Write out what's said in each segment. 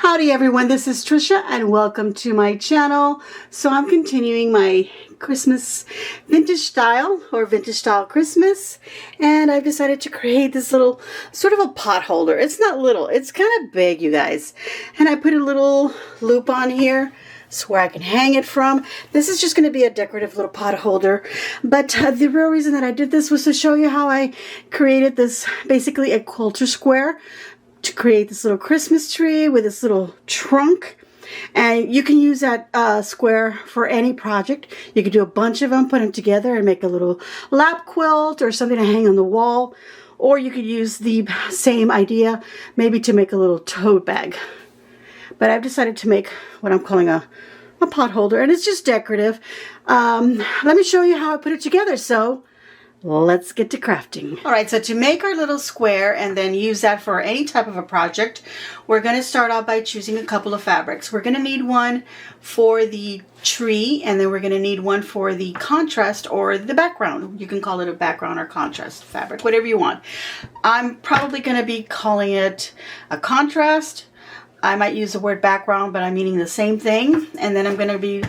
Howdy everyone, this is Trisha and welcome to my channel. So I'm continuing my Christmas vintage style Christmas, and I've decided to create this little sort of a pot holder. It's not little, it's kind of big, you guys. And I put a little loop on here so where I can hang it from. This is just going to be a decorative little pot holder, but the real reason that I did this was to show you how I created this, basically a quilter square, to create this little Christmas tree with this little trunk. And you can use that square for any project. You could do a bunch of them, put them together and make a little lap quilt or something to hang on the wall. Or you could use the same idea maybe to make a little tote bag. But I've decided to make what I'm calling a pot holder, and it's just decorative. Let me show you how I put it together. So let's get to crafting. All right, so to make our little square and then use that for any type of a project, we're going to start out by choosing a couple of fabrics. We're going to need one for the tree, and then we're going to need one for the contrast or the background. You can call it a background or contrast fabric, whatever you want. I'm probably going to be calling it a contrast. I might use the word background, but I'm meaning the same thing. And then I'm going to be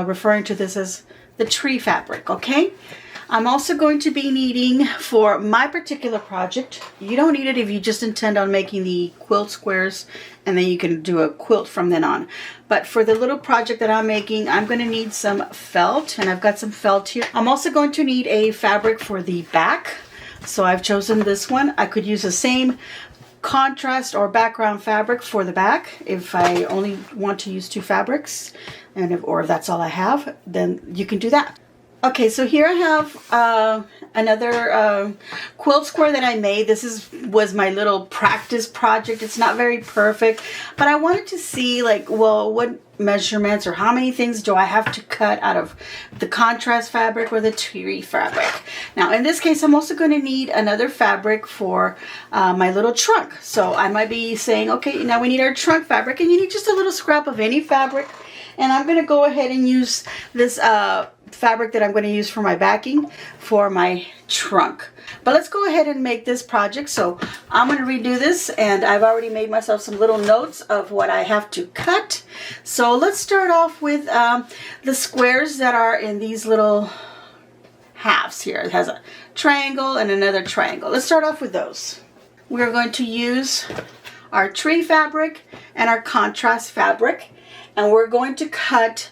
referring to this as the tree fabric, okay? I'm also going to be needing, for my particular project, you don't need it if you just intend on making the quilt squares and then you can do a quilt from then on. But for the little project that I'm making, I'm going to need some felt, and I've got some felt here. I'm also going to need a fabric for the back. So I've chosen this one. I could use the same contrast or background fabric for the back if I only want to use two fabrics, and or if that's all I have, then you can do that. Okay, so here I have another quilt square that I made. This was my little practice project. It's not very perfect, but I wanted to see, like, well, what measurements or how many things do I have to cut out of the contrast fabric or the tree fabric. Now, in this case, I'm also going to need another fabric for my little trunk. So I might be saying, okay, now we need our trunk fabric, and you need just a little scrap of any fabric. And I'm going to go ahead and use this fabric that I'm going to use for my backing for my trunk. But let's go ahead and make this project. So I'm going to redo this, and I've already made myself some little notes of what I have to cut. So let's start off with the squares that are in these little halves here. It has a triangle and another triangle. Let's start off with those. We're going to use our tree fabric and our contrast fabric, and we're going to cut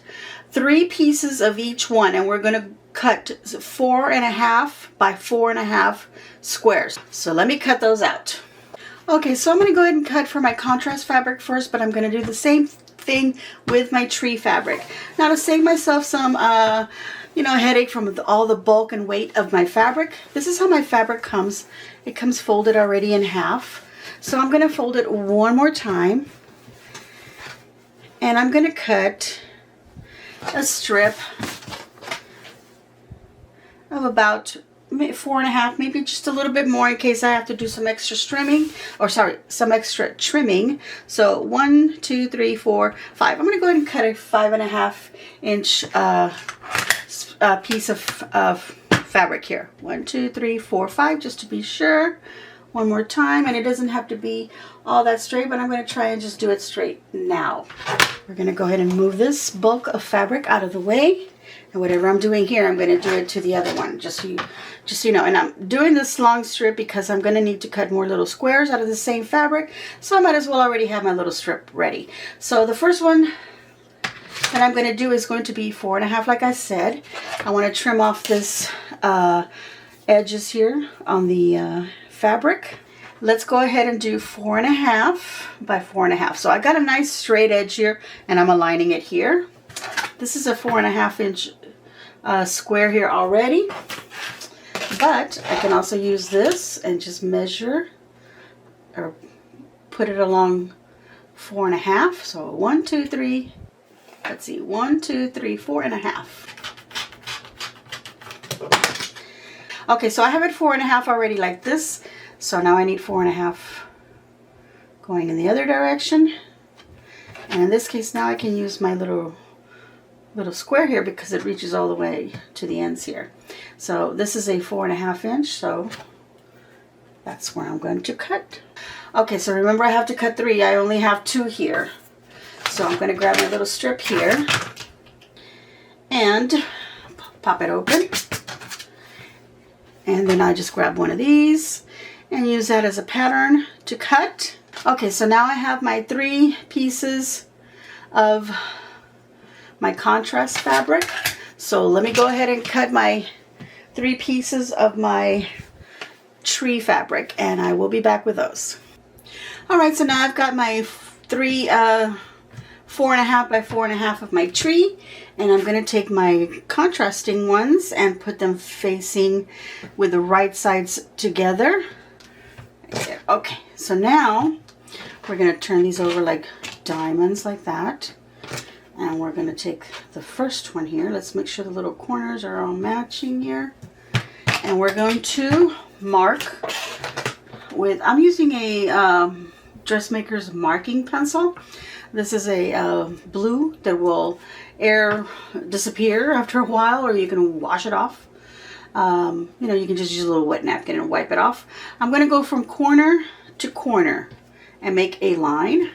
3 pieces of each one, and we're going to cut 4.5 by 4.5 squares. So let me cut those out. Okay, so I'm going to go ahead and cut for my contrast fabric first, but I'm going to do the same thing with my tree fabric. Now, to save myself some headache from all the bulk and weight of my fabric, this is how my fabric comes. It comes folded already in half. So I'm going to fold it one more time, and I'm going to cut a strip of about 4.5, maybe just a little bit more in case I have to do some extra trimming, some extra trimming. So 1, 2, 3, 4, 5. I'm going to go ahead and cut a 5.5 inch piece of fabric here. 1, 2, 3, 4, 5, just to be sure. One more time, and it doesn't have to be all that straight, but I'm going to try and just do it straight now. We're going to go ahead and move this bulk of fabric out of the way, and whatever I'm doing here, I'm going to do it to the other one, just so you know. And I'm doing this long strip because I'm going to need to cut more little squares out of the same fabric, so I might as well already have my little strip ready. So the first one that I'm going to do is going to be 4.5, like I said. I want to trim off this edges here on the fabric. Let's go ahead and do 4.5 by 4.5. So I got a nice straight edge here, and I'm aligning it here. This is a 4.5 inch square here already, but I can also use this and just measure or put it along 4.5. So 1, 2, 3. Let's see, 1, 2, 3, 4.5. Okay, so I have it 4.5 already like this. So now I need 4.5 going in the other direction. And in this case, now I can use my little square here because it reaches all the way to the ends here. So this is a 4.5 inch, so that's where I'm going to cut. Okay, so remember I have to cut 3. I only have 2 here. So I'm going to grab my little strip here and pop it open. And then I just grab one of these and use that as a pattern to cut. Okay, so now I have my 3 pieces of my contrast fabric. So let me go ahead and cut my 3 pieces of my tree fabric, and I will be back with those. All right, so now I've got my 3 4.5 by 4.5 of my tree, and I'm going to take my contrasting ones and put them facing with the right sides together. Okay, so now we're going to turn these over like diamonds like that. And we're going to take the first one here. Let's make sure the little corners are all matching here. And we're going to mark with, I'm using a dressmaker's marking pencil. This is a blue that will disappear after a while, or you can wash it off. You know, you can just use a little wet napkin and wipe it off. I'm going to go from corner to corner and make a line.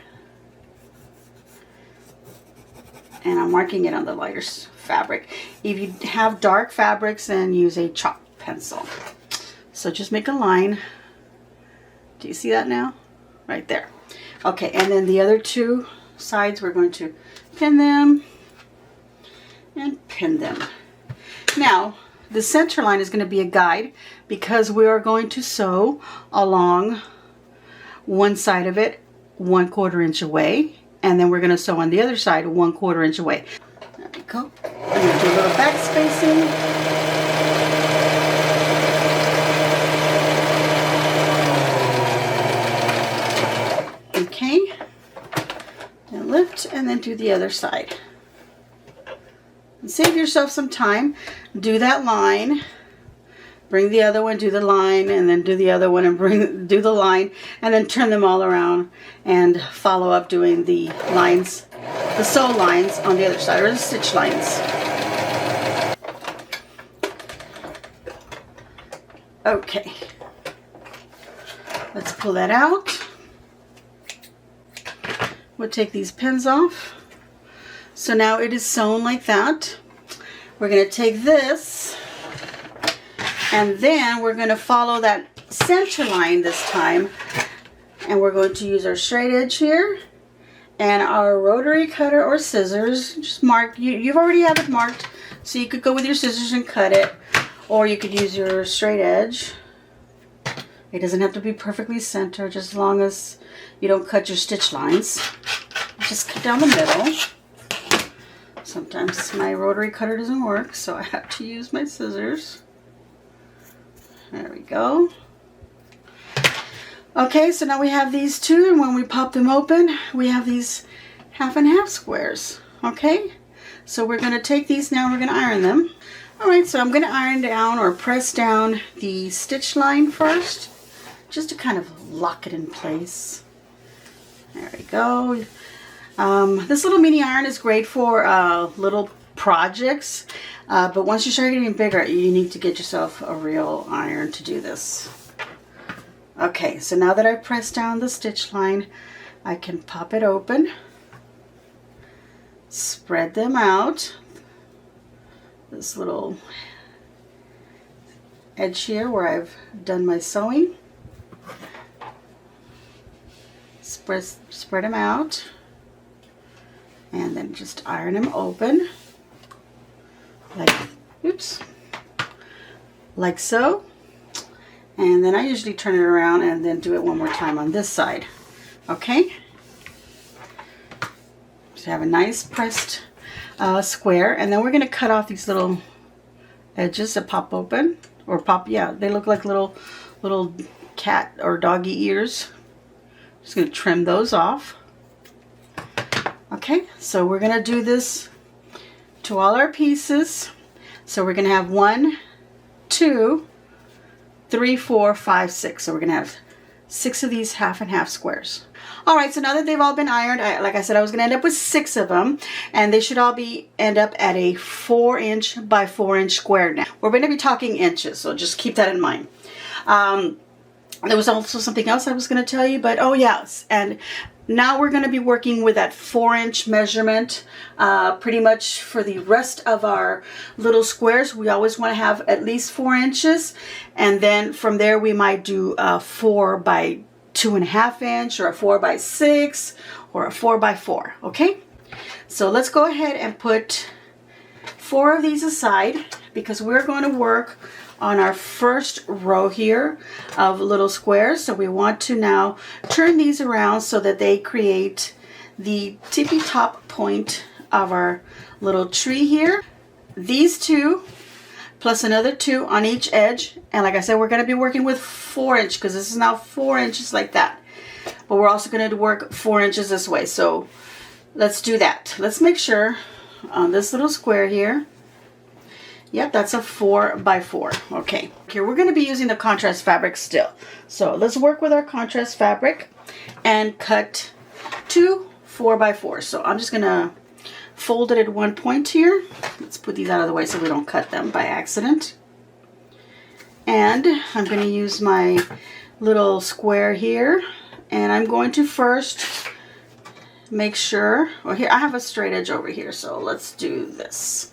And I'm marking it on the lighter fabric. If you have dark fabrics, then use a chalk pencil. So just make a line. Do you see that now? Right there. Okay, and then the other 2 sides, we're going to pin them and pin them. Now, the center line is going to be a guide because we are going to sew along one side of it 1/4 inch away. And then we're going to sew on the other side 1/4 inch away. There we go. I'm going to do a little back spacing. Okay. And lift and then do the other side. And save yourself some time. Do that line. Bring the other one, do the line, and then do the other one and do the line, and then turn them all around and follow up doing the lines, the sew lines on the other side, or the stitch lines. Okay. Let's pull that out. We'll take these pins off. So now it is sewn like that. We're going to take this, and then we're going to follow that center line this time. And we're going to use our straight edge here and our rotary cutter or scissors. Just mark, you've already have it marked, so you could go with your scissors and cut it, or you could use your straight edge. It doesn't have to be perfectly centered, just as long as you don't cut your stitch lines. Just cut down the middle. Sometimes my rotary cutter doesn't work, so I have to use my scissors. There we go. Okay, so now we have these 2, and when we pop them open, we have these 1/2 squares. Okay, so we're going to take these now and we're going to iron them. Alright, so I'm going to iron down or press down the stitch line first, just to kind of lock it in place. There we go. This little mini iron is great for little projects, but once you start getting bigger, you need to get yourself a real iron to do this. Okay, so now that I've pressed down the stitch line, I can pop it open, spread them out, this little edge here where I've done my sewing, spread them out, and then just iron them open, like so. And then I usually turn it around and then do it one more time on this side. Okay? So have a nice pressed square, and then we're going to cut off these little edges that pop open, or pop, yeah, they look like little cat or doggy ears. Just going to trim those off. Okay, so we're going to do this to all our pieces. So we're going to have 1, 2, 3, 4, 5, 6. So we're going to have 6 of these 1/2 squares. All right, so now that they've all been ironed, like I said, I was going to end up with 6 of them, and they should all end up at a 4" by 4" square. Now we're going to be talking inches, so just keep that in mind. There was also something else I was going to tell you, but oh yes, and now we're going to be working with that 4-inch measurement pretty much for the rest of our little squares. We always want to have at least 4 inches, and then from there we might do a 4 by 2.5 inch, or a 4 by 6, or a 4 by 4. Okay, so let's go ahead and put 4 of these aside, because we're going to work on our first row here of little squares. So we want to now turn these around so that they create the tippy top point of our little tree here. These 2 plus another 2 on each edge, and like I said, we're going to be working with 4 inch because this is now 4 inches like that, but we're also going to work 4 inches this way. So let's do that. Let's make sure on this little square here, yep, that's a 4 by 4. Okay, here we're going to be using the contrast fabric still. So let's work with our contrast fabric and cut 2 4 by 4. So I'm just going to fold it at one point here. Let's put these out of the way so we don't cut them by accident. And I'm going to use my little square here, and I'm going to first make sure, well, here I have a straight edge over here, so let's do this.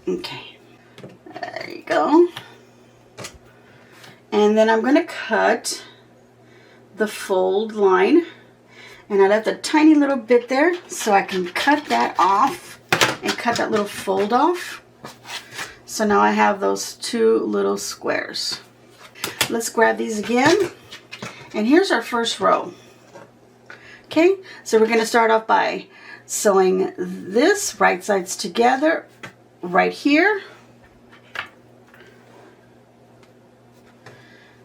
Okay, there you go. And then I'm going to cut the fold line, and I left a tiny little bit there so I can cut that off and cut that little fold off. So now I have those 2 little squares. Let's grab these again, and here's our first row. Okay, so we're going to start off by sewing this right sides together right here.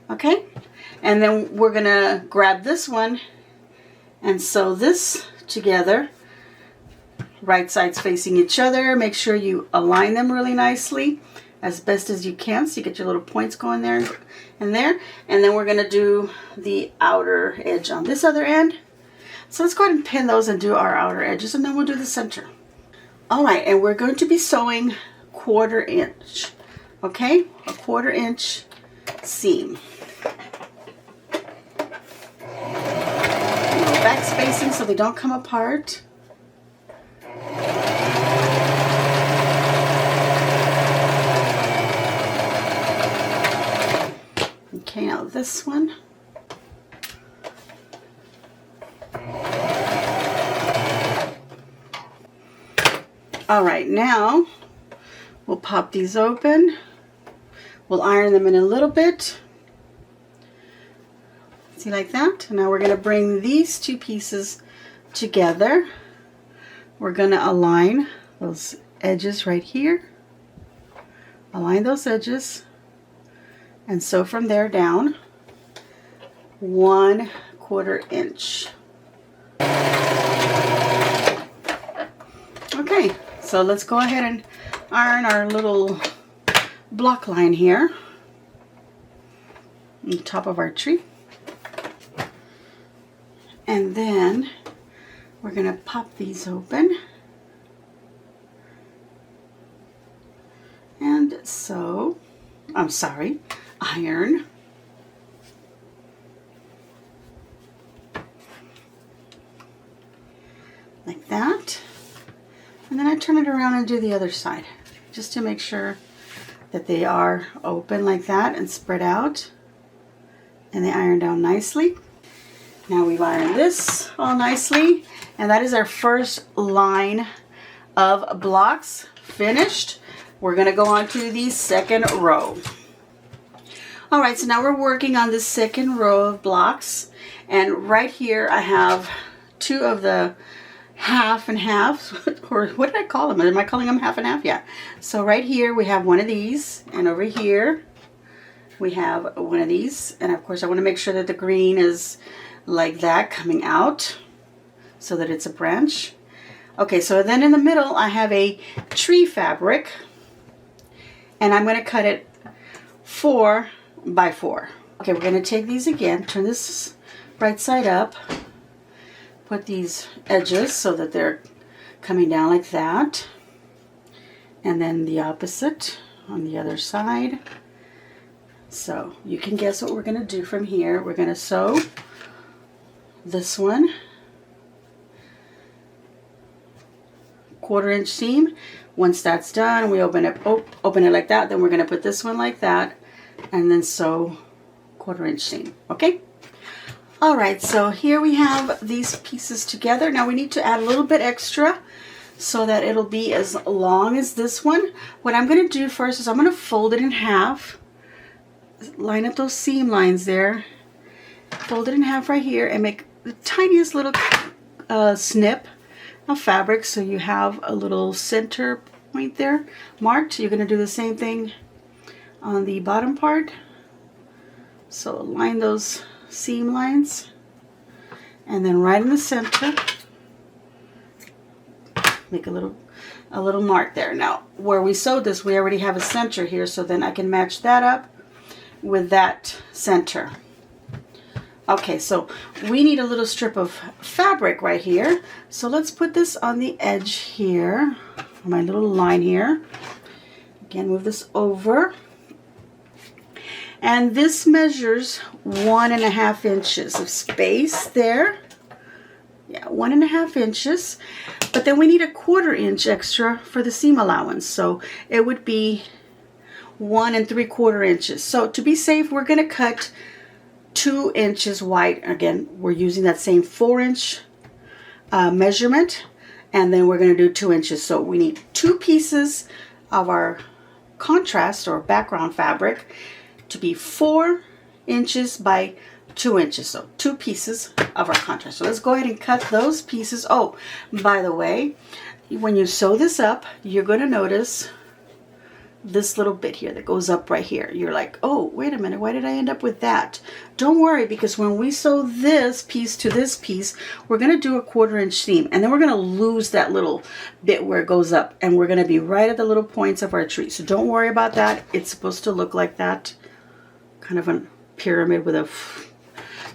Okay, and then we're going to grab this one and sew this together, right sides facing each other. Make sure you align them really nicely as best as you can so you get your little points going there and there. And then we're going to do the outer edge on this other end. So let's go ahead and pin those and do our outer edges, and then we'll do the center. All right, and we're going to be sewing 1/4 inch. Okay, a 1/4 inch seam. Back spacing so they don't come apart. Okay, now this one. All right, now we'll pop these open. We'll iron them in a little bit. See, like that. And now we're going to bring these 2 pieces together. We're going to align those edges right here. Align those edges. And sew from there down 1/4 inch. Okay, so let's go ahead and iron our little block line here on the top of our tree. And then we're going to pop these open and sew, iron. Like that. And then I turn it around and do the other side, just to make sure that they are open like that and spread out, and they iron down nicely. Now we've ironed this all nicely, and that is our first line of blocks finished. We're going to go on to the second row. All right, so now we're working on the second row of blocks, and right here I have 2 of the half and half, or what did I call them? Am I calling them half and half? Yeah. So right here we have one of these, and over here we have one of these, and of course I want to make sure that the green is like that coming out so that it's a branch. Okay, so then in the middle I have a tree fabric, and I'm going to cut it 4 by 4. Okay, we're going to take these again, turn this right side up, put these edges so that they're coming down like that, and then the opposite on the other side. So you can guess what we're going to do from here. We're going to sew this one, 1/4 inch seam. Once that's done, we open it like that. Then we're going to put this one like that and then sew 1/4 inch seam. Okay. All right, so here we have these pieces together. Now we need to add a little bit extra so that it'll be as long as this one. What I'm going to do first is I'm going to fold it in half, line up those seam lines there, fold it in half right here, and make the tiniest little snip of fabric so you have a little center point there marked. You're going to do the same thing on the bottom part. So line those seam lines, and then right in the center make a little mark there. Now where we sewed this, we already have a center here, so then I can match that up with that center. Okay, so we need a little strip of fabric right here, so let's put this on the edge here, my little line here. Again, move this over. And this measures 1.5 inches of space there. Yeah, 1.5 inches. But then we need a 1/4 inch extra for the seam allowance. So it would be 1 3/4 inches. So to be safe, we're going to cut 2 inches wide. Again, we're using that same 4-inch measurement. And then we're going to do 2 inches. So we need 2 pieces of our contrast or background fabric to be 4 inches by 2 inches. So 2 pieces of our contrast. So let's go ahead and cut those pieces. Oh, by the way, when you sew this up, you're going to notice this little bit here that goes up right here. You're like, oh, wait a minute, why did I end up with that? Don't worry, because when we sew this piece to this piece, we're going to do a 1/4 inch seam, and then we're going to lose that little bit where it goes up, and we're going to be right at the little points of our tree. So don't worry about that. It's supposed to look like that, kind of a pyramid with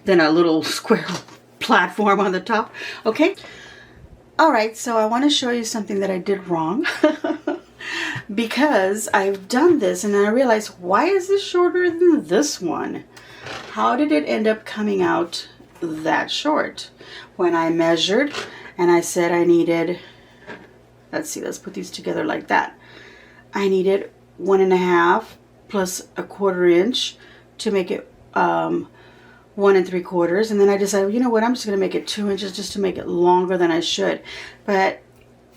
then a little square platform on the top. Okay. All right, so I want to show you something that I did wrong. Because I've done this and then I realized, why is this shorter than this one? How did it end up coming out that short? When I measured and I said I needed, let's see, let's put these together like that. I needed 1.5 plus a 1/4 inch to make it 1 3/4. And then I decided, you know what, I'm just going to make it 2 inches just to make it longer than I should. But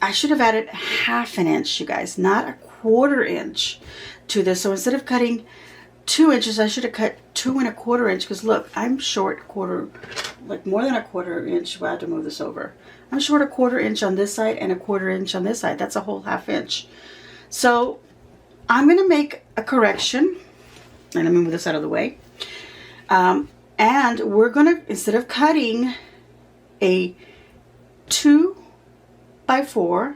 I should have added 1/2 inch, you guys, not a 1/4 inch to this. So instead of cutting 2 inches, I should have cut 2 1/4 inch, because look, I'm short like more than a 1/4 inch. We'll have to move this over. I'm short a 1/4 inch on this side and a 1/4 inch on this side. That's a whole 1/2 inch. So I'm going to make a correction, and let me move this out of the way. And we're going to, instead of cutting a 2 by 4,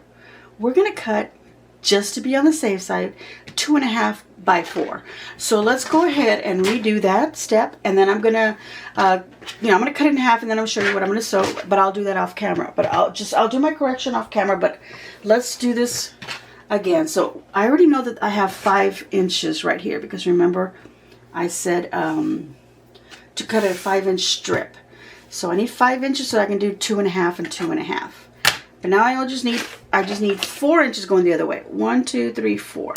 we're going to cut, just to be on the safe side, 2.5 by 4. So let's go ahead and redo that step, and then I'm going to, I'm going to cut it in half, and then I'll show you what I'm going to sew, but I'll do that off camera. But I'll do my correction off camera, but let's do this again. So I already know that I have 5 inches right here, because remember I said to cut a 5-inch strip. So I need 5 inches so I can do 2.5 and 2.5. But now I just need 4 inches going the other way. 1, 2, 3, 4.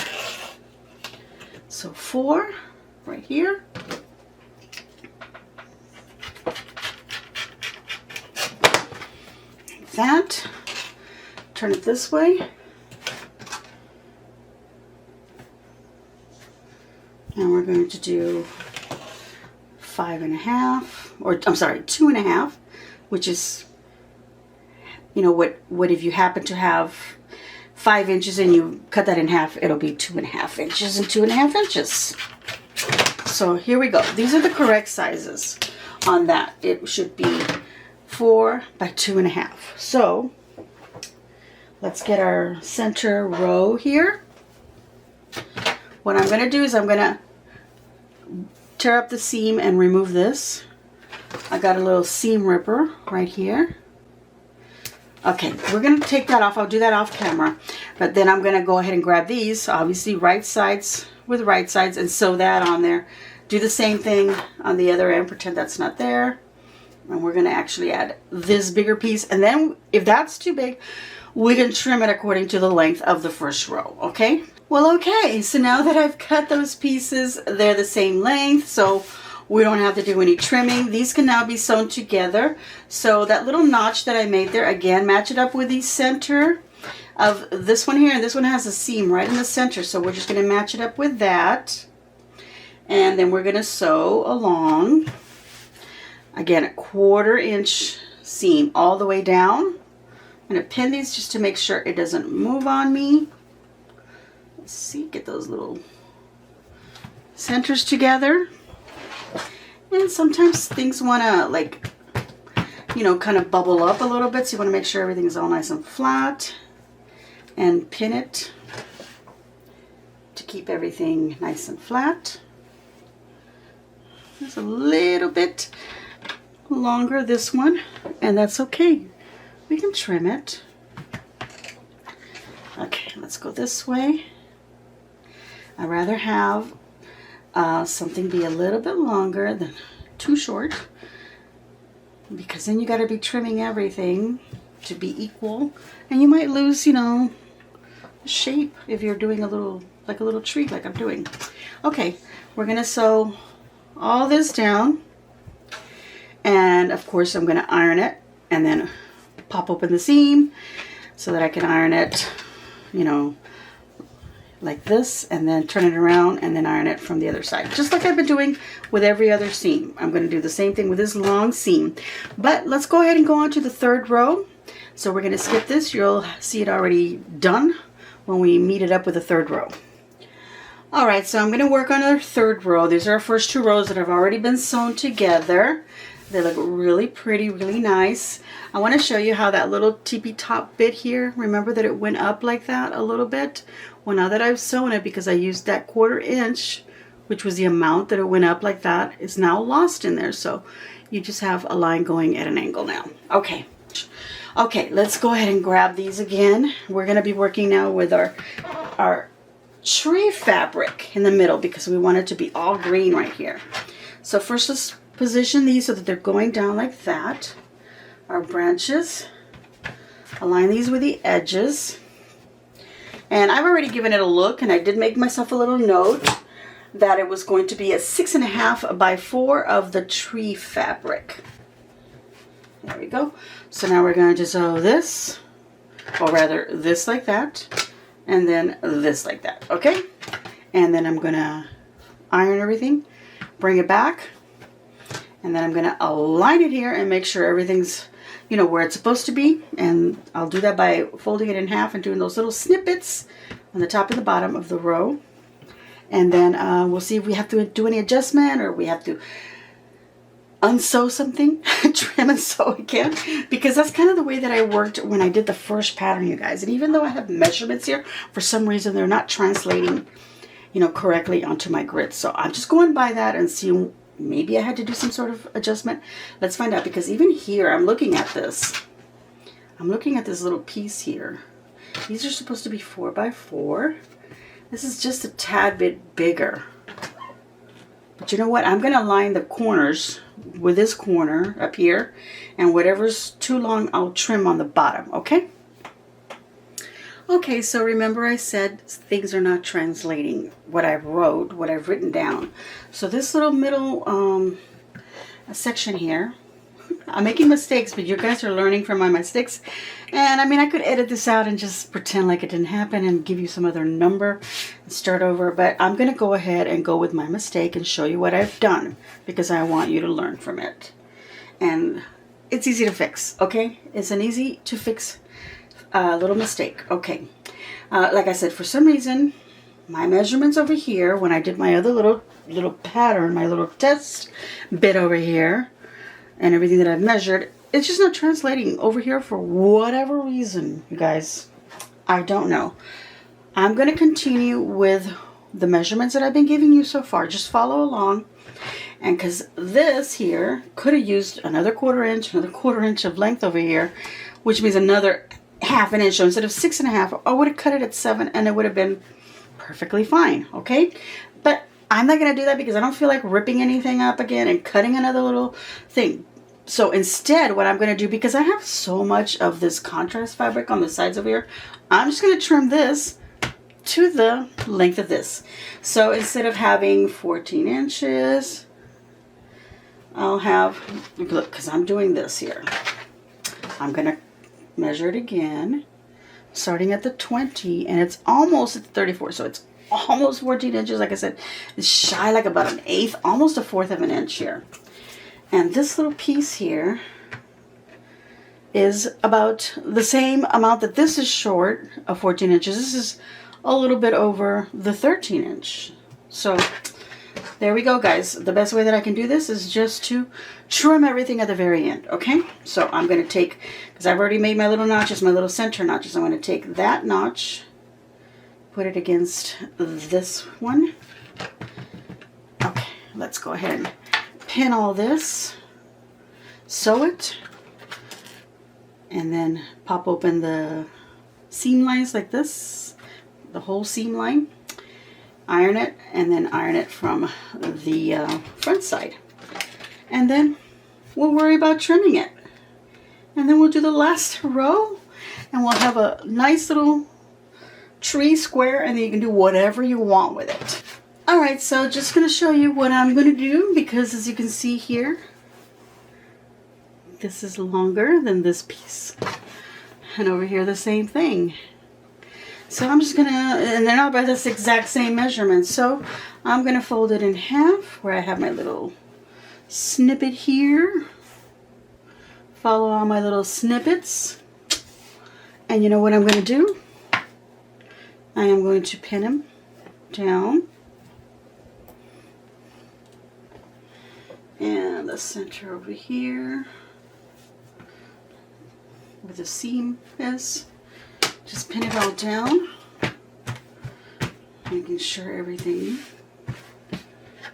So 4 right here. Like that. Turn it this way. And we're going to do 5.5, or I'm sorry, 2.5, which is, you know, what if you happen to have 5 inches and you cut that in half, it'll be 2.5 inches and 2.5 inches. So here we go. These are the correct sizes on that. It should be 4 by 2.5. So let's get our center row here. What I'm going to do is I'm going to tear up the seam and remove this. I got a little seam ripper right here. Okay, we're going to take that off. I'll do that off camera. But then I'm going to go ahead and grab these, obviously right sides with right sides, and sew that on there do the same thing on the other end. Pretend that's not there. And we're going to actually add this bigger piece. And then if that's too big, we can trim it according to the length of the first row, okay? Well, okay, so now that I've cut those pieces, they're the same length, so we don't have to do any trimming. These can now be sewn together. So that little notch that I made there, again, match it up with the center of this one here. And this one has a seam right in the center, so we're just going to match it up with that. And then we're going to sew along. Again, a 1/4 inch seam all the way down. I'm going to pin these just to make sure it doesn't move on me. Let's see, get those little centers together. And sometimes things want to, like, you know, kind of bubble up a little bit. So you want to make sure everything's all nice and flat. And pin it to keep everything nice and flat. There's a little bit longer, this one, and that's okay. We can trim it. Okay, let's go this way. I'd rather have something be a little bit longer than too short, because then you got to be trimming everything to be equal, and you might lose, you know, shape if you're doing a little, like a little tree like I'm doing. Okay, we're gonna sew all this down, and of course I'm gonna iron it and then pop open the seam so that I can iron it, you know, like this, and then turn it around and then iron it from the other side, just like I've been doing with every other seam. I'm going to do the same thing with this long seam. But let's go ahead and go on to the 3rd row. So we're going to skip this. You'll see it already done when we meet it up with the 3rd row. All right, so I'm going to work on our 3rd row. These are our first 2 rows that have already been sewn together. They look really pretty, really nice. I want to show you how that little teepee top bit here, remember that it went up like that a little bit? Well, now that I've sewn it, because I used that 1/4 inch, which was the amount that it went up like that, is now lost in there. So you just have a line going at an angle now. Okay. Okay, let's go ahead and grab these again. We're going to be working now with our tree fabric in the middle, because we want it to be all green right here. So first, let's position these so that they're going down like that. Our branches. Align these with the edges. And I've already given it a look, and I did make myself a little note that it was going to be a 6.5 by 4 of the tree fabric. There we go. So now we're going to sew this, or rather this like that, and then this like that, okay? And then I'm going to iron everything, bring it back, and then I'm going to align it here and make sure everything's, you know, where it's supposed to be. And I'll do that by folding it in half and doing those little snippets on the top and the bottom of the row. And then we'll see if we have to do any adjustment, or we have to unsew something, trim and sew again, because that's kind of the way that I worked when I did the first pattern, you guys. And even though I have measurements here, for some reason they're not translating, you know, correctly onto my grid. So I'm just going by that and seeing, maybe I had to do some sort of adjustment. Let's find out, because even here, I'm looking at this. I'm looking at this little piece here. These are supposed to be 4 by 4. This is just a tad bit bigger. But you know what? I'm going to line the corners with this corner up here. And whatever's too long, I'll trim on the bottom, okay? Okay, so remember I said things are not translating what I wrote, what I've written down. So this little middle section here, I'm making mistakes, but you guys are learning from my mistakes. And I mean, I could edit this out and just pretend like it didn't happen and give you some other number and start over. But I'm going to go ahead and go with my mistake and show you what I've done, because I want you to learn from it. And it's easy to fix, okay? It's an easy to fix little mistake. Okay, like I said, for some reason my measurements over here, when I did my other little pattern, my little test bit over here, and everything that I've measured, it's just not translating over here for whatever reason, you guys. I don't know. I'm going to continue with the measurements that I've been giving you so far. Just follow along. And because this here could have used another 1/4 inch, another 1/4 inch of length over here, which means another 1/2 inch. So instead of 6.5, I would have cut it at 7, and it would have been perfectly fine, okay? But I'm not going to do that because I don't feel like ripping anything up again and cutting another little thing. So instead, what I'm going to do, because I have so much of this contrast fabric on the sides over here, I'm just going to trim this to the length of this. So instead of having 14 inches, I'll have, look, because I'm doing this here. I'm going to measure it again, starting at the 20, and it's almost at the 34. So it's almost 14 inches. Like I said, it's shy like about an eighth, almost a fourth of an inch here. And this little piece here is about the same amount that this is short of 14 inches. This is a little bit over the 13 inch. So there we go, guys. The best way that I can do this is just to trim everything at the very end, okay? So I'm going to take, because I've already made my little notches, my little center notches, I'm going to take that notch, put it against this one. Okay, let's go ahead and pin all this, sew it, and then pop open the seam lines like this, the whole seam line, iron it, and then iron it from the front side. And then we'll worry about trimming it. And then we'll do the last row, and we'll have a nice little tree square, and then you can do whatever you want with it. Alright, so just going to show you what I'm going to do, because as you can see here, this is longer than this piece. And over here the same thing. So I'm just going to, and they're not by this exact same measurement, so I'm going to fold it in half where I have my little snippet here. Follow all my little snippets. And you know what I'm going to do? I am going to pin them down. And the center over here, where the seam is, just pin it all down, making sure everything,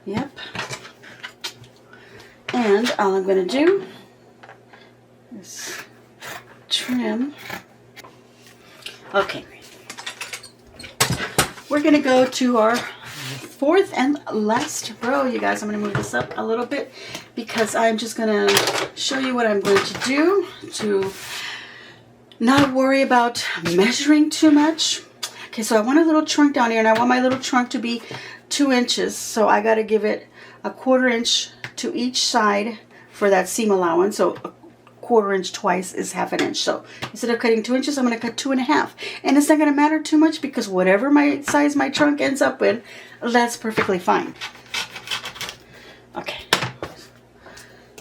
yep. And all I'm going to do is trim. Okay, we're going to go to our fourth and last row, you guys. I'm going to move this up a little bit because I'm just going to show you what I'm going to do to not worry about measuring too much. Okay, so I want a little trunk down here, and I want my little trunk to be 2 inches, so I got to give it a 1/4 inch to each side for that seam allowance. So a 1/4 inch twice is 1/2 inch. So instead of cutting 2 inches, I'm going to cut 2 1/2. And it's not going to matter too much because whatever my size my trunk ends up with, that's perfectly fine. Okay,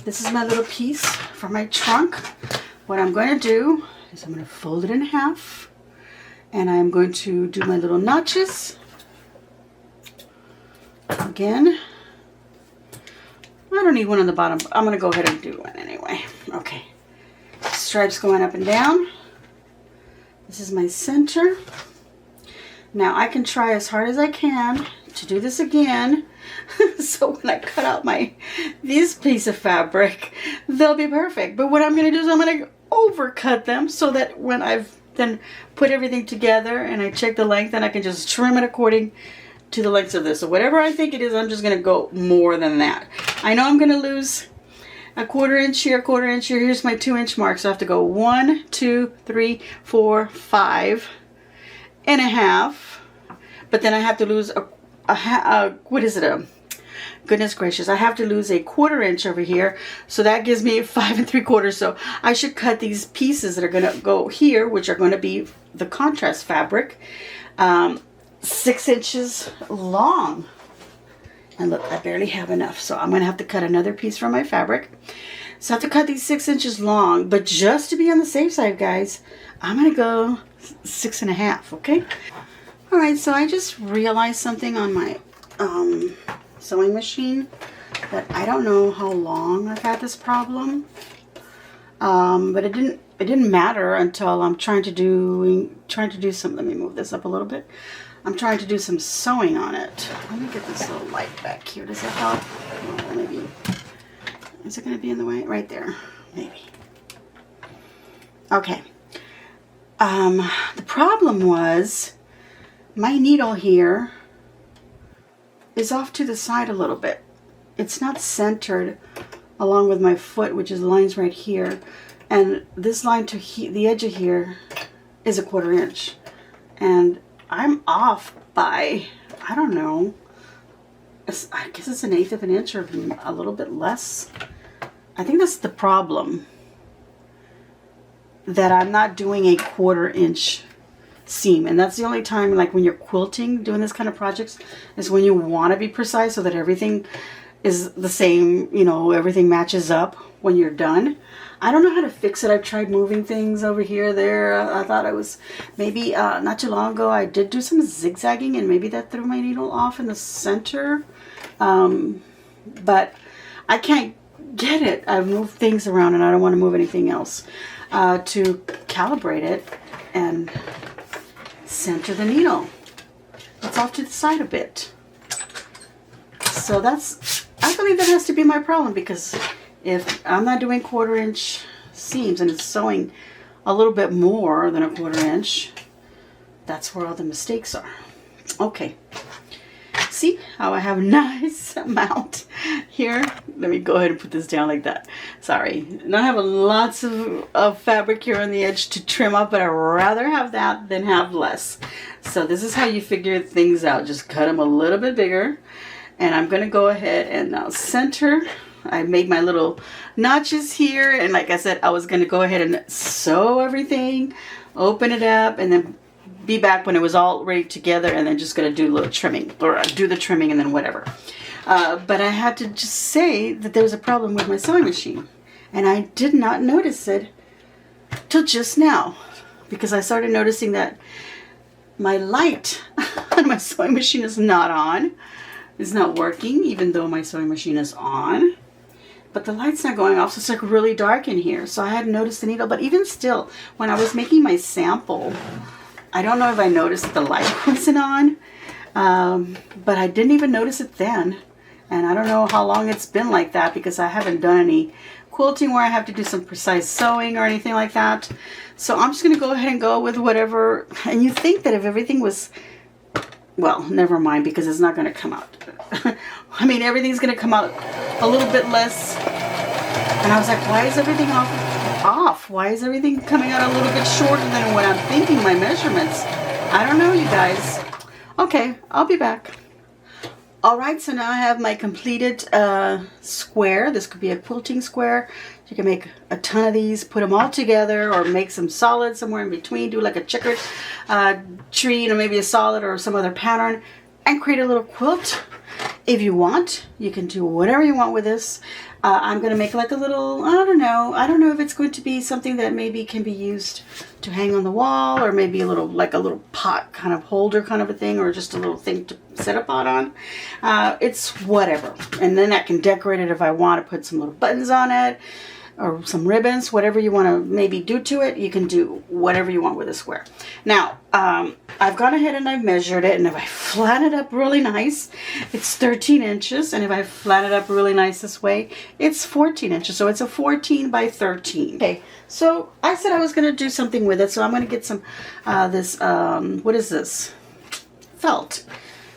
this is my little piece for my trunk. What I'm going to do is I'm going to fold it in half, and I'm going to do my little notches. Again, I don't need one on the bottom, but I'm going to go ahead and do one anyway. Okay, stripes going up and down. This is my center. Now I can try as hard as I can to do this again, so when I cut out this piece of fabric, they'll be perfect. But what I'm going to do is I'm going to overcut them so that when I've then put everything together and I check the length, then I can just trim it according to the lengths of this. So whatever I think it is, I'm just going to go more than that. I know I'm going to lose a 1/4 inch here, 1/4 inch here. Here's my 2 inch mark, so I have to go 1, 2, 3, 4, 5 and a half. But then I have to lose goodness gracious, I have to lose a 1/4 inch over here, so that gives me 5 3/4. So I should cut these pieces that are going to go here, which are going to be the contrast fabric, 6 inches long. And look, I barely have enough, so I'm going to have to cut another piece from my fabric. So I have to cut these 6 inches long, but just to be on the safe side, guys, I'm going to go 6 1/2, okay? All right, so I just realized something on my sewing machine, that I don't know how long I've had this problem, but it didn't matter until I'm trying to do some. Let me move this up a little bit. I'm trying to do some sewing on it. Let me get this little light back here. Does that help? Oh, maybe. Is it going to be in the way? Right there, maybe. Okay. The problem was my needle here is off to the side a little bit. It's not centered along with my foot, which is lines right here. And this line to the edge of here is 1/4 inch. And I'm off by, I don't know, I guess it's 1/8 of an inch or a little bit less. I think that's the problem, that I'm not doing a 1/4 inch seam. And that's the only time, like when you're quilting, doing this kind of projects, is when you want to be precise so that everything is the same, you know, everything matches up when you're done. I don't know how to fix it. I've tried moving things over here, there. I thought I was, maybe not too long ago, I did do some zigzagging and maybe that threw my needle off in the center. But I can't get it. I've moved things around and I don't want to move anything else to calibrate it and center the needle. It's off to the side a bit. So that's, I believe that has to be my problem, because if I'm not doing 1/4 inch seams and it's sewing a little bit more than 1/4 inch, that's where all the mistakes are. Okay. See how I have a nice amount here? Let me go ahead and put this down like that. Sorry. Now I have lots of fabric here on the edge to trim up, but I'd rather have that than have less. So this is how you figure things out. Just cut them a little bit bigger. And I'm going to go ahead and now center. I made my little notches here. And like I said, I was going to go ahead and sew everything, open it up, and then be back when it was all ready together, and then just going to do a little trimming, or do the trimming and then whatever. But I had to just say that there was a problem with my sewing machine. And I did not notice it till just now, because I started noticing that my light on my sewing machine is not on. It's not working, even though my sewing machine is on. But the light's not going off, so it's like really dark in here. So I hadn't noticed the needle. But even still, when I was making my sample, I don't know if I noticed that the light wasn't on. But I didn't even notice it then. And I don't know how long it's been like that, because I haven't done any quilting where I have to do some precise sewing or anything like that. So I'm just going to go ahead and go with whatever. And you think that if everything was, well, never mind, because it's not going to come out. I mean, everything's going to come out a little bit less. And I was like, why is everything off? Why is everything coming out a little bit shorter than what I'm thinking, my measurements? I don't know, you guys. Okay, I'll be back. All right, so now I have my completed square. This could be a quilting square. You can make a ton of these, put them all together, or make some solid somewhere in between. Do like a checkered tree, or maybe a solid or some other pattern, and create a little quilt. If you want, you can do whatever you want with this. I'm going to make like a little, I don't know if it's going to be something that maybe can be used to hang on the wall, or maybe a little, like a little pot kind of holder kind of a thing, or just a little thing to set a pot on. It's whatever. And then I can decorate it if I want to put some little buttons on it, or some ribbons, whatever you want to maybe do to it. You can do whatever you want with a square. Now, I've gone ahead and I've measured it, and if I flatten it up really nice, it's 13 inches, and if I flatten it up really nice this way, it's 14 inches, so it's a 14 by 13. Okay, so I said I was going to do something with it, so I'm going to get some, what is this? Felt.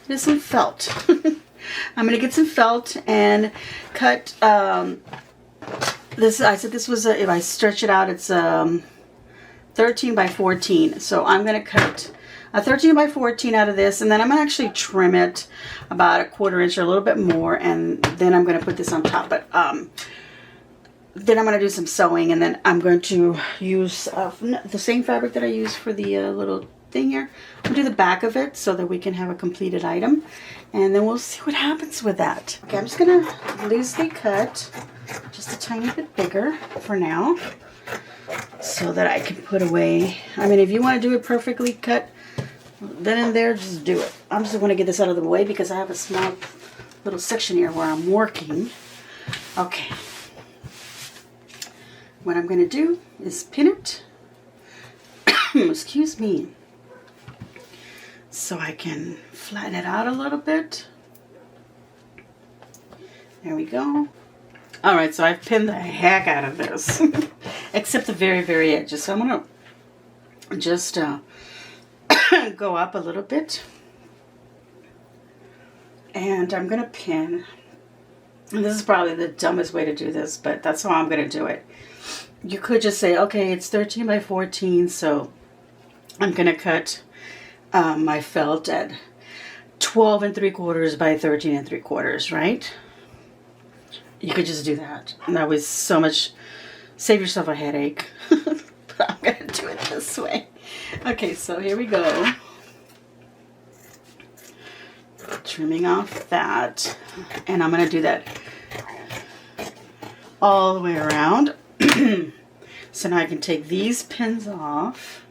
There's some felt. I'm going to get some felt and cut, this, I said this was, if I stretch it out, it's 13 by 14. So I'm going to cut a 13 by 14 out of this, and then I'm going to actually trim it about 1/4 inch or a little bit more, and then I'm going to put this on top. But then I'm going to do some sewing, and then I'm going to use the same fabric that I used for the little thing here. I'll do the back of it so that we can have a completed item, and then we'll see what happens with that. Okay, I'm just going to loosely cut just a tiny bit bigger for now, so that I can put away. I mean, if you want to do it perfectly cut then and there, just do it. I'm just going to get this out of the way because I have a small little section here where I'm working. Okay. What I'm going to do is pin it. Excuse me. So I can flatten it out a little bit. There we go. Alright, so I've pinned the heck out of this. Except the very, very edges. So I'm going to just go up a little bit. And I'm going to pin. And this is probably the dumbest way to do this, but that's how I'm going to do it. You could just say, okay, it's 13 by 14, so I'm going to cut my felt at 12 3/4 by 13 3/4, right? You could just do that. And that was so much, save yourself a headache. But I'm going to do it this way. Okay, so here we go. Trimming off that. And I'm going to do that all the way around. So now I can take these pins off.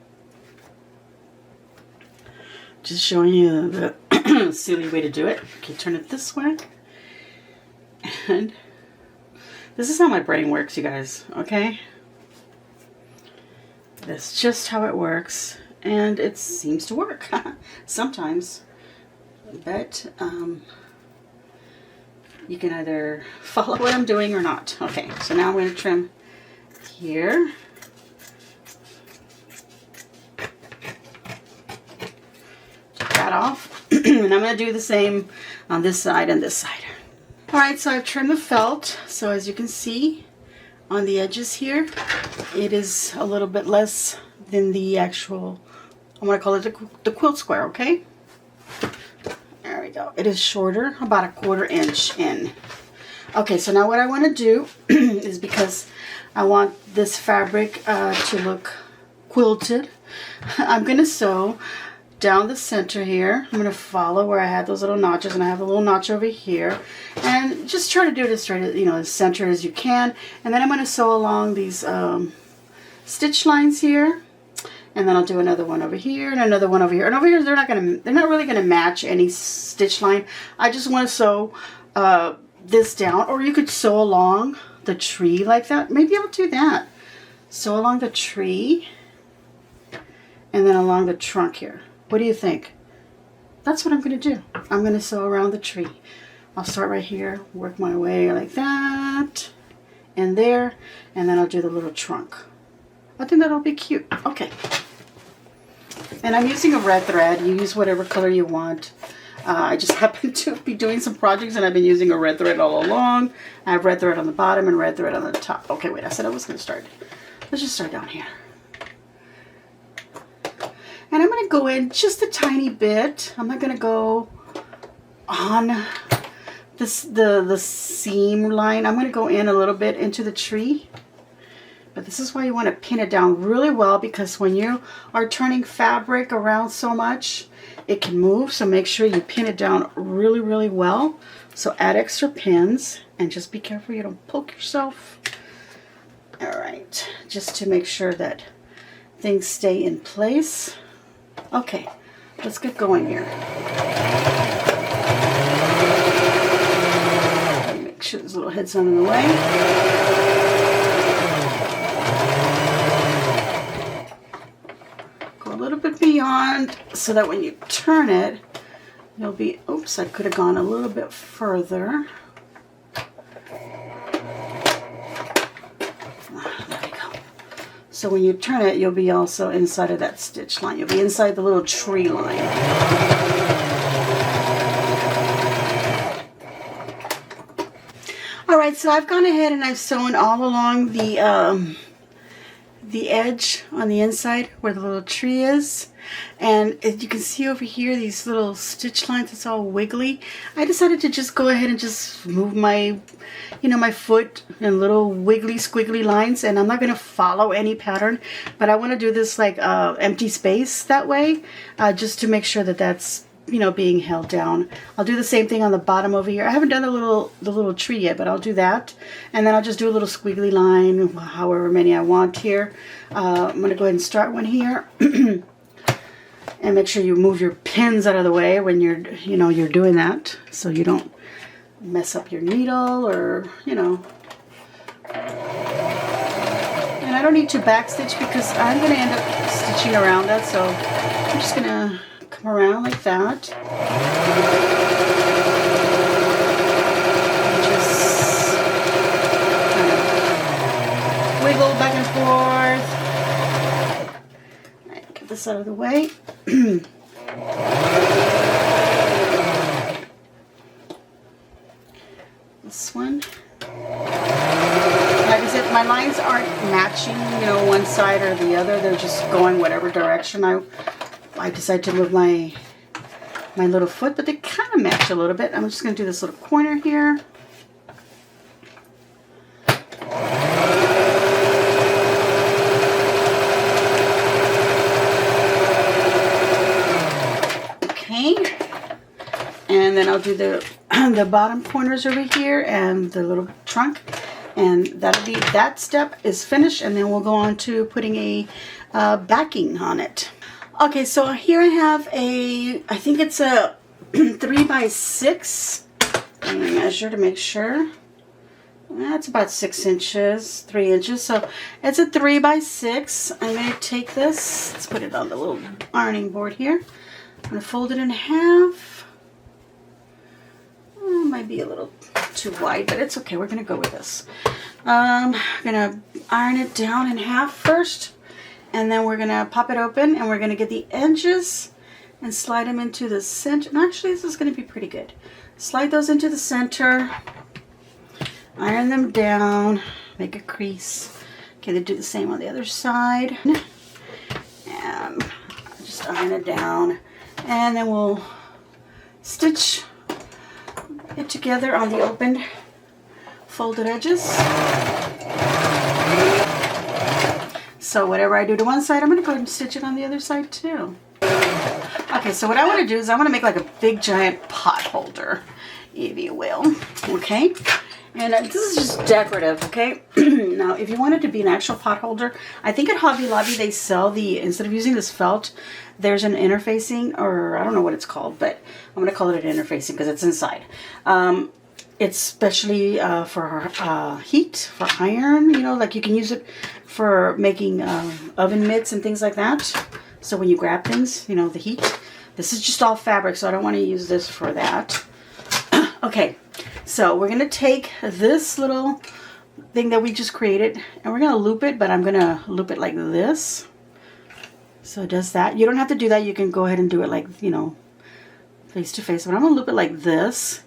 Just showing you the silly way to do it. Okay, turn it this way. And this is how my brain works, you guys, okay? That's just how it works. And it seems to work sometimes. But you can either follow what I'm doing or not. Okay, so now I'm going to trim here. Take that off. And I'm going to do the same on this side and this side. Alright, so I've trimmed the felt. So as you can see on the edges here, it is a little bit less than the actual, I'm going to call it the quilt square, okay? There we go. It is shorter, about 1/4 inch in. Okay, so now what I want to do is, because I want this fabric to look quilted, I'm going to sew down the center here. I'm going to follow where I had those little notches, and I have a little notch over here, and just try to do it as straight, as center as you can. And then I'm going to sew along these stitch lines here, and then I'll do another one over here and another one over here. And over here, they're not really going to match any stitch line. I just want to sew this down, or you could sew along the tree like that. Maybe I'll do that. Sew along the tree, and then along the trunk here. What do you think? That's what I'm going to do. I'm going to sew around the tree. I'll start right here, work my way like that, and there, and then I'll do the little trunk. I think that'll be cute. Okay. And I'm using a red thread. You use whatever color you want. I just happen to be doing some projects, and I've been using a red thread all along. I have red thread on the bottom and red thread on the top. Okay, wait, I said I was going to start. Let's just start down here. And I'm going to go in just a tiny bit. I'm not going to go on this the seam line. I'm going to go in a little bit into the tree. But this is why you want to pin it down really well, because when you are turning fabric around so much, it can move. So make sure you pin it down really, really well. So add extra pins, and just be careful you don't poke yourself. All right, just to make sure that things stay in place. Okay, let's get going here. Make sure this little head's not in the way. Go a little bit beyond so that when you turn it, you'll be, oops, I could have gone a little bit further. There we go. So when you turn it, you'll be also inside of that stitch line. You'll be inside the little tree line. Alright, so I've gone ahead and I've sewn all along the edge on the inside where the little tree is. And as you can see over here, these little stitch lines, it's all wiggly. I decided to just go ahead and just move my, my foot in little wiggly squiggly lines, and I'm not going to follow any pattern, but I want to do this like empty space that way, just to make sure that that's, being held down. I'll do the same thing on the bottom over here. I haven't done the little tree yet, but I'll do that, and then I'll just do a little squiggly line, however many I want here. I'm going to go ahead and start one here. And make sure you move your pins out of the way when you're doing that, so you don't mess up your needle, or And I don't need to backstitch because I'm going to end up stitching around that, so I'm just going to come around like that. And just kind of wiggle back and forth. All right, get this out of the way. my lines aren't matching, you know, one side or the other. They're just going whatever direction I decide to move my little foot, but they kind of match a little bit. I'm just going to do this little corner here. Okay, and then I'll do the bottom corners over here and the little trunk, and that step is finished, and then we'll go on to putting a backing on it. Okay, so here I have I think it's a 3x6. I'm going to measure to make sure. That's about 6 inches, 3 inches. So it's a 3x6. I'm going to take this, let's put it on the little ironing board here. I'm going to fold it in half. It might be a little too wide, but it's okay. We're going to go with this. I'm going to iron it down in half first. And then we're going to pop it open, and we're going to get the edges and slide them into the center. And actually, this is going to be pretty good. Slide those into the center. Iron them down. Make a crease. Okay, they do the same on the other side. And just iron it down. And then we'll stitch it together on the opened folded edges. So whatever I do to one side, I'm going to go ahead and stitch it on the other side too. Okay, so what I want to do is I want to make like a big giant pot holder, if you will. Okay, and this is just decorative. Okay, now if you want it to be an actual pot holder, I think at Hobby Lobby they sell instead of using this felt, there's an interfacing, or I don't know what it's called, but I'm going to call it an interfacing because it's inside. It's especially for heat, for iron, you know, like you can use it for making oven mitts and things like that. So when you grab things, you know, the heat. This is just all fabric, so I don't want to use this for that. Okay, so we're going to take this little thing that we just created, and we're going to loop it, but I'm going to loop it like this. So it does that. You don't have to do that. You can go ahead and do it like, you know, face to face. But I'm going to loop it like this.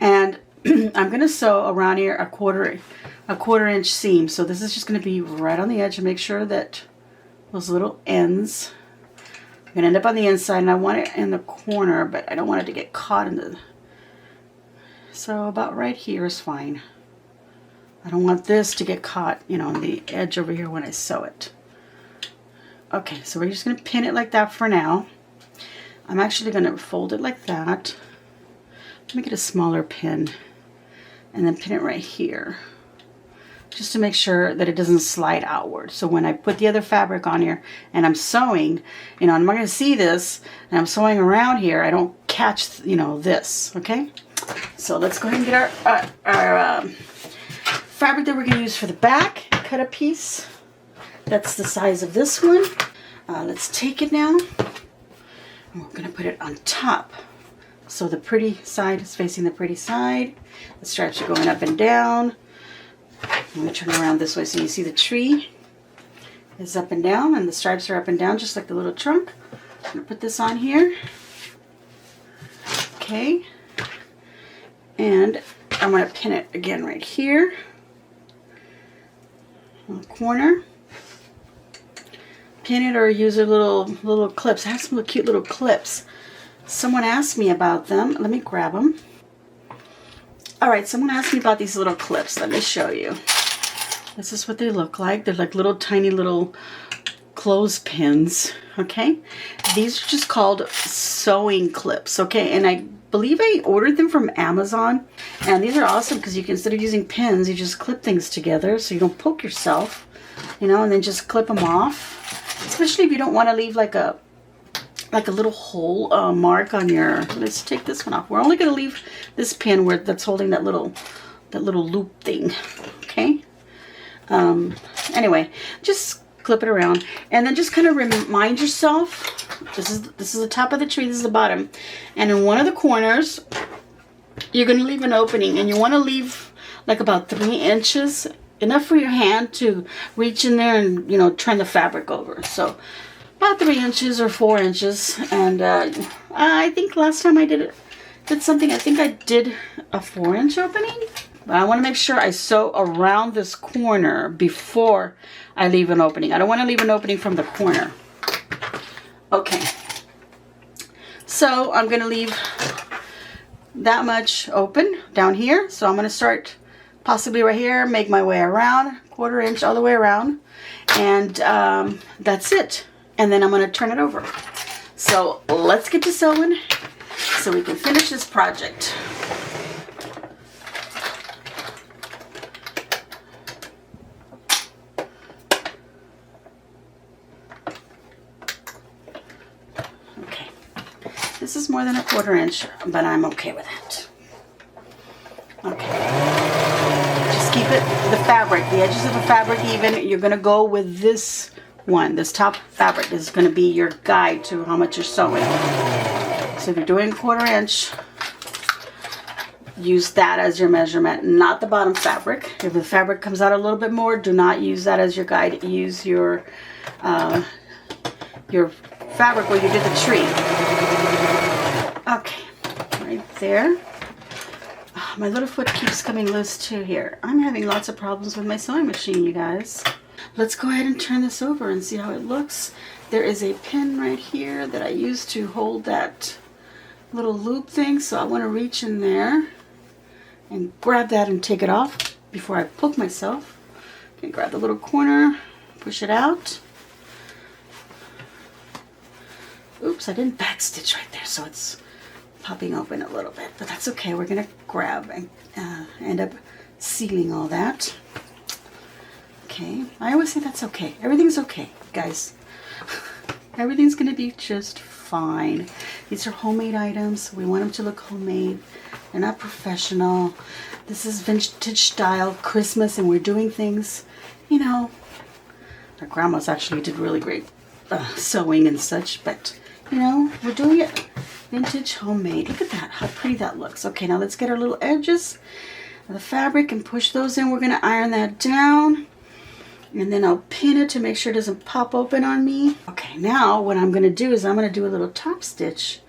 And I'm going to sew around here a quarter inch seam. So this is just going to be right on the edge, and make sure that those little ends are going to end up on the inside, and I want it in the corner, but I don't want it to get caught in the, so about right here is fine. I don't want this to get caught, you know, on the edge over here when I sew it. Okay, so we're just going to pin it like that for now. I'm actually going to fold it like that. Let me get a smaller pin and then pin it right here, just to make sure that it doesn't slide outward. So when I put the other fabric on here and I'm sewing, you know, I'm not going to see this, and I'm sewing around here, I don't catch, you know, this. Okay, so let's go ahead and get our fabric that we're going to use for the back. Cut a piece that's the size of this one. Let's take it now, and we're going to put it on top. So the pretty side is facing the pretty side. The stripes are going up and down. I'm going to turn around this way so you see the tree is up and down, and the stripes are up and down just like the little trunk. I'm going to put this on here. Okay. And I'm going to pin it again right here in the corner. Pin it or use a little clips. I have some cute little clips. Someone asked me about them. Let me grab them. Alright, someone asked me about these little clips. Let me show you. This is what they look like. They're like little tiny little clothespins. Okay? These are just called sewing clips. Okay? And I believe I ordered them from Amazon. And these are awesome because you can, instead of using pins, you just clip things together so you don't poke yourself. You know, and then just clip them off. Especially if you don't want to leave like a little hole mark on your, let's take this one off. We're only going to leave this pin where that's holding that little loop thing. Okay. Anyway, just clip it around, and then just kind of remind yourself, this is the top of the tree, this is the bottom, and in one of the corners you're going to leave an opening, and you want to leave like about 3 inches, enough for your hand to reach in there and, you know, turn the fabric over. So about 3 inches or 4 inches. And I think last time I did something, I think I did a 4-inch opening. But I want to make sure I sew around this corner before I leave an opening. I don't want to leave an opening from the corner. Okay. So I'm going to leave that much open down here. So I'm going to start possibly right here, make my way around, 1/4 inch all the way around. And that's it. And then I'm going to turn it over. So let's get to sewing so we can finish this project. Okay, this is more than 1/4 inch, but I'm okay with it. Okay, just keep it, the fabric, the edges of the fabric even. You're going to go with this one. This top fabric is going to be your guide to how much you're sewing. So if you're doing 1/4 inch, use that as your measurement, not the bottom fabric. If the fabric comes out a little bit more, do not use that as your guide. Use your fabric where you did the tree. Okay, right there. My little foot keeps coming loose too here. I'm having lots of problems with my sewing machine, you guys. Let's go ahead and turn this over and see how it looks. There is a pin right here that I use to hold that little loop thing, so I want to reach in there and grab that and take it off before I poke myself. Okay, grab the little corner, push it out. Oops, I didn't backstitch right there, so it's popping open a little bit, but that's okay. We're gonna grab and end up sealing all that. Okay, I always say that's okay. Everything's okay, guys. Everything's gonna be just fine. These are homemade items. We want them to look homemade. They're not professional. This is vintage style Christmas, and we're doing things, you know, our grandmas actually did really great sewing and such, but you know, we're doing it vintage homemade. Look at that, how pretty that looks. Okay, now let's get our little edges of the fabric and push those in. We're going to iron that down, and then I'll pin it to make sure it doesn't pop open on me. Okay, now what I'm going to do is I'm going to do a little top stitch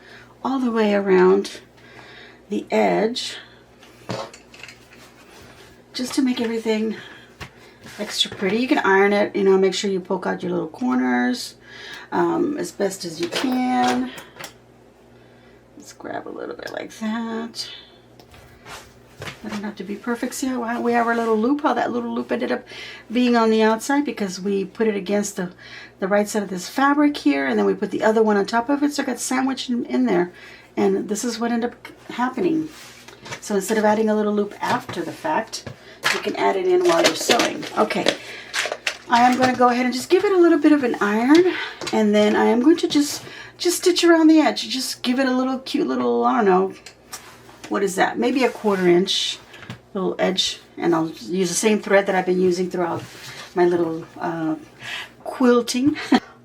all the way around the edge, just to make everything extra pretty. You can iron it, you know, make sure you poke out your little corners as best as you can. Let's grab a little bit like that. It doesn't have to be perfect. See how we have our little loop, how that little loop ended up being on the outside because we put it against the right side of this fabric here, and then we put the other one on top of it, so it got sandwiched in there. And this is what ended up happening. So instead of adding a little loop after the fact, you can add it in while you're sewing. Okay, I am going to go ahead and just give it a little bit of an iron, and then I am going to just stitch around the edge. Just give it a little cute little, I don't know, what is that? Maybe a 1/4 inch little edge, and I'll use the same thread that I've been using throughout my little quilting.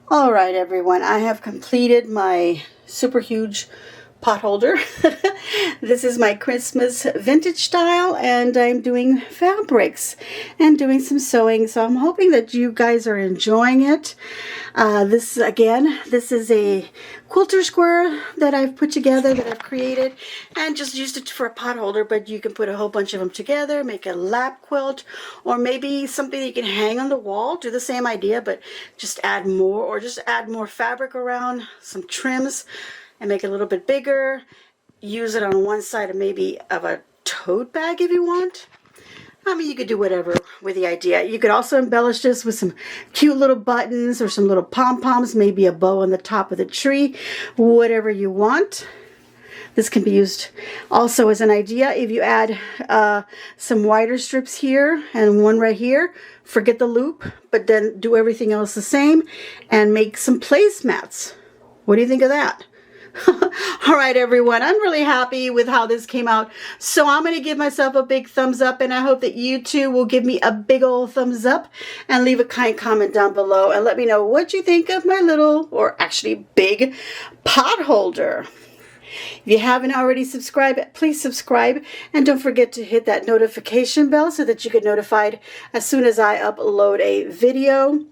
All right, everyone, I have completed my super huge pot holder. This is my Christmas vintage style, and I'm doing fabrics and doing some sewing, so I'm hoping that you guys are enjoying it. This is a quilter square that I've put together, that I've created, and just used it for a pot holder, but you can put a whole bunch of them together, make a lap quilt, or maybe something you can hang on the wall. Do the same idea, but just add more, or just add more fabric around, some trims, and make it a little bit bigger. Use it on one side of maybe of a tote bag if you want. I mean, you could do whatever with the idea. You could also embellish this with some cute little buttons or some little pom-poms, maybe a bow on the top of the tree, whatever you want. This can be used also as an idea. If you add some wider strips here and one right here, forget the loop, but then do everything else the same and make some placemats. What do you think of that? All right, everyone, I'm really happy with how this came out, so I'm going to give myself a big thumbs up, and I hope that you too will give me a big old thumbs up and leave a kind comment down below and let me know what you think of my little, or actually big, pot holder. If you haven't already subscribed, please subscribe, and don't forget to hit that notification bell so that you get notified as soon as I upload a video.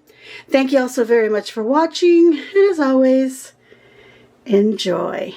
Thank you all so very much for watching, and as always, enjoy.